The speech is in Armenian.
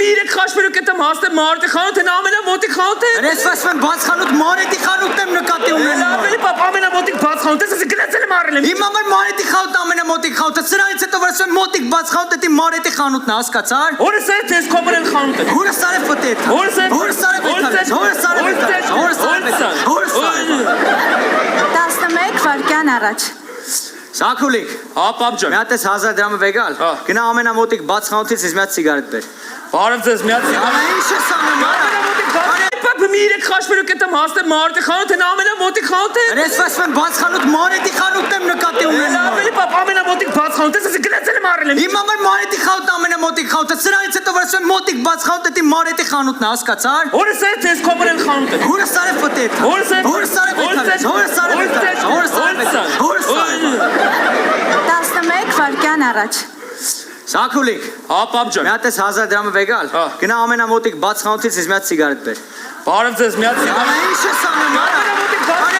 Միրեք խաշվերուկ եմ հասնեմ Մարետի խանութ են ամենամոտիկ խանութ է։ Ես ասում եմ բաց խանութ Մարետի խանութն եմ նկատի ունենում։ Լավ էլի պապ ամենամոտիկ բաց խանութ է, ասի գնացել եմ առել եմ։ Իմ համար Մարետի խանութն ամենամոտիկ խանութը։ Սրանից հետո որ ասում եմ մոտիկ բաց խանութը դի Մարետի խանութն է, հասկացար։ Որը սա է տես կոմրել խանութ է։ Հորը սարը ֆտետ։ Որը սա է։ Հորը սարը ֆտետ։ Հորը սարը ֆտետ։ Հորը սարը ֆտետ։ Հորը սարը։ 11 վայրկյան առաջ։ Սակուլիկ։ Հա պապ ջան։ Մի հատ էս 1000 դրամը վեգալ։ Հա։ Գնա ամենամոտիկ բաց խանութից ես մի հատ սիգարետ բեր։ Բարև ձեզ միած։ Ալա ինչ ես անում։ Ամենամոտիկ բաց։ Պապ միրեք խաշվերուկ եմ հասնեմ Մարետի խանութ են ամենամոտիկ խանութ է։ Ես ասում եմ բաց խանութ Մարետի խանութն եմ նկատի ունենում։ Լավ էլի պապ ամենամոտիկ բաց խանութ է, ասի գնացել եմ առել եմ։ Իմ համար Մարետի խանութն ամենամոտիկ խանութը։ Սրանից հետո որ ասում եմ մոտիկ բաց խանութը դի Մարետի խանութն է, հասկացար։ Որը սա է տես կոմրել խանութ է։ Հորը սարը ֆտետ։ Որը սա է։ Հորը սարը ֆտետ։ Հորը սարը ֆտետ։ Հորը սարը ֆտետ։ Հորը սարը։ 11 վայրկյան առաջ։ Սակուլիկ։ Հա պապ ջան։ Մի հատ էս 1000 դրամը վեգալ։ Հա։ Գնա ամենամոտիկ բաց խանութից ես մի հատ սիգարետ բեր։ Բարև ձեզ միած։ Ալա ինչ ես անում։